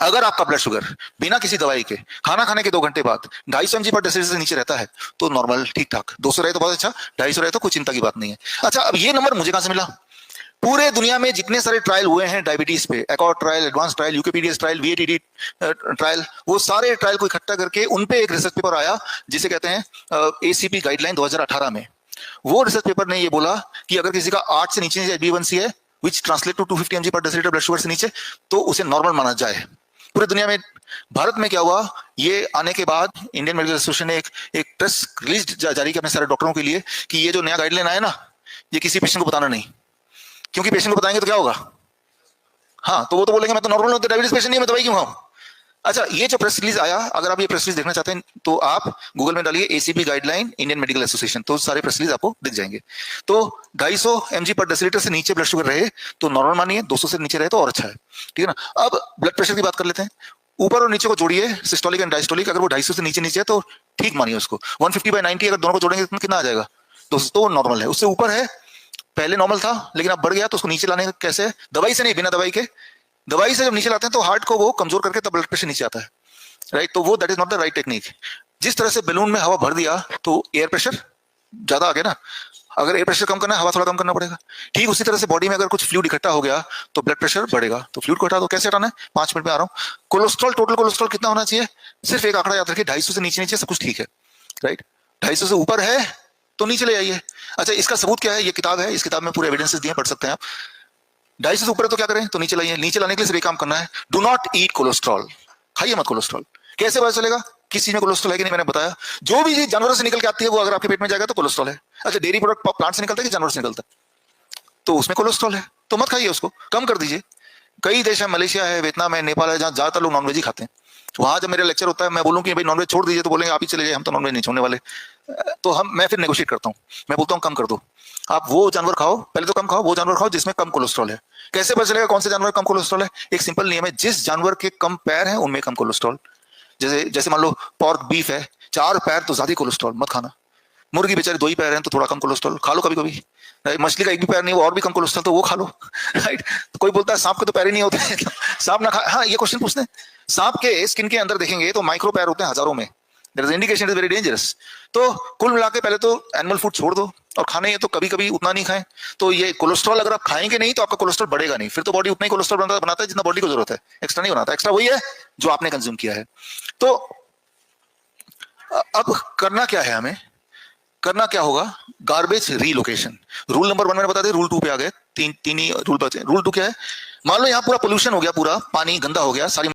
अगर आपका blood sugar बिना किसी दवाई के खाना खाने के 2 घंटे बाद 250 mg पर डेसिलिटर से नीचे रहता है तो नॉर्मल, ठीक ठाक। 200 रहे तो बहुत अच्छा, 250 रहे तो कोई चिंता की बात नहीं है। अच्छा, अब ये नंबर मुझे कहां से मिला? पूरे दुनिया में जितने सारे ट्रायल हुए हैं डायबिटीज पे, ACCORD trial, ADVANCE trial, UKPDS trial, VATD trial, वो सारे ट्रायल को इकट्ठा करके उन पे एक रिसर्च पेपर आया जिसे कहते हैं एसीपी गाइडलाइन 2018 में। वो रिसर्च पेपर ने ये बोला कि अगर किसी का 8 से नीचे HbA1c है which translate to 250 mg per decilitre blood sugar से नीचे, तो उसे नॉर्मल माना जाए पूरे दुनिया में। भारत में क्या हुआ, ये आने के बाद इंडियन मेडिकल एसोसिएशन ने एक प्रेस रिलीज जारी किया अपने सारे डॉक्टरों के लिए कि ये जो नया गाइडलाइन आया ना, ये किसी पेशेंट को बताना नहीं, क्योंकि पेशेंट को बताएंगे तो क्या होगा? हाँ, तो वो तो बोलेंगे मैं तो नॉर्मल हूं, डायबिटीज पेशेंट नहीं, मैं दवाई क्यों खाऊं? अच्छा, ये जो प्रेस रिलीज आया, अगर आप ये प्रेस रिलीज देखना चाहते हैं तो आप गूगल में डालिए ACP guideline Indian medical association, तो सारे प्रेस रिलीज आपको दिख जाएंगे। तो 250 mg पर डेसिलिटर से नीचे ब्लड शुगर रहे तो नॉर्मल मानिए, 200 से नीचे रहे तो और अच्छा है, ठीक है ना। अब ब्लड प्रेशर की बात कर लेते हैं। ऊपर और नीचे को जोड़िए, सिस्टोलिक एंड डायस्टोलिक। अगर वो 250 से नीचे है तो ठीक मानिए उसको। 150/90 अगर दोनों को जोड़ेंगे तो कितना आ जाएगा? 200, तो नॉर्मल है। उससे ऊपर है, पहले नॉर्मल था लेकिन अब बढ़ गया, तो उसको नीचे लाने कैसे? दवाई से नहीं, बिना दवाई के। दवाई से जब नीचे लाते हैं तो हार्ट को वो कमजोर करके तब ब्लड प्रेशर नीचे आता है, राइट। तो वो that is not the right technique. जिस तरह से बैलून में हवा भर दिया तो एयर प्रेशर ज्यादा आ गया ना, अगर एयर प्रेशर कम करना है, हवा थोड़ा कम करना पड़ेगा। ठीक उसी तरह से बॉडी में अगर कुछ फ्लूइड इकट्ठा हो गया तो ब्लड प्रेशर बढ़ेगा, तो फ्लूइड को हटा दो। कैसे हटाना है? 5 मिनट में आ रहा हूं। कोलेस्ट्रॉल, टोटल कोलेस्ट्रॉल कितना होना चाहिए? सिर्फ एक आंकड़ा याद रखिए, 250 से नीचे सब कुछ ठीक है, राइट। 250 से ऊपर है तो नीचे ले आइए। अच्छा, इसका सबूत क्या है? ये किताब है, इस किताब में पूरे एविडेंसेस दिए, पढ़ सकते हैं आप। 250 से ऊपर है तो क्या करें? तो नीचे लाइए। नीचे लाने के लिए सिर्फ एक काम करना है, डू नॉट ईट कोलेस्ट्रॉल, खाइए मत कोलेस्ट्रॉल। कैसे पता चलेगा किस चीज में कोलेस्ट्रॉल है कि नहीं? मैंने बताया, जो भी चीज जानवरों से निकल के आती है वो अगर आपके पेट में जाएगा तो कोलेस्ट्रॉल है। अच्छा, डेयरी प्रोडक्ट प्लांट से निकलता है कि जानवर से निकलता है, तो उसमें कोलेस्ट्रॉल है, तो मत खाइए उसको, कम कर दीजिए। कई देश है, मलेशिया है, वियतनाम है, नेपाल है, जहां ज्यादातर लोग नॉनवेज ही खाते हैं। वहां जब मेरा लेक्चर होता है, मैं बोलूं कि भाई नॉनवेज छोड़ दीजिए तो बोलेंगे आप ही चले जाइए, हम तो नॉनवेज नहीं छोड़ने वाले। तो मैं फिर नेगोशिएट करता हूँ, मैं बोलता हूँ कम कर दो, आप वो जानवर खाओ, पहले तो कम खाओ, वो जानवर खाओ जिसमें कम कोलेस्ट्रॉल है। कैसे पता चलेगा कौन से जानवर कम कोलेस्ट्रॉल है? एक सिंपल नियम है, जिस जानवर के कम पैर है उनमें कम कोलेस्ट्रॉल। जैसे जैसे मान लो पॉर्क बीफ है, 4 पैर तो ज्यादा कोलेस्ट्रॉल, मत खाना। मुर्गी बेचारे 2 ही पैर हैं तो थोड़ा कम कोलेस्ट्रॉल, खा लो कभी कभी। मछली का 1 भी पैर नहीं, वो और भी कम कोलेस्ट्रॉल, तो वो खा लो, राइट। तो कोई बोलता है सांप के तो पैर ही नहीं होते सांप ना खा, हाँ ये क्वेश्चन पूछते हैं। सांप के स्किन के अंदर देखेंगे तो माइक्रो पैर होते हैं, हजारों में। There is indication it is very dangerous. तो कुल मिला के पहले तो एनिमल फूड छोड़ दो, और खाने है तो कभी कभी उतना नहीं खाएं। तो ये कोलेस्ट्रॉल अगर आप खाएंगे नहीं तो आपका कोलेस्ट्रॉल बढ़ेगा नहीं, फिर तो बॉडी उतना ही कोलेस्ट्रॉल बनाता है जितना बॉडी को जरूरत है, एक्स्ट्रा नहीं बनाता। एक्स्ट्रा वही है जो आपने कंज्यूम किया है। तो अब करना क्या है, हमें करना क्या होगा? Garbage relocation. रूल नंबर 1 मैंने बता दिया, रूल 2 पे आ गए। तीन ही रूल बचे। रूल 2 क्या है? मान लो यहाँ पूरा पोल्यूशन हो गया, पूरा पानी गंदा हो गया, सारी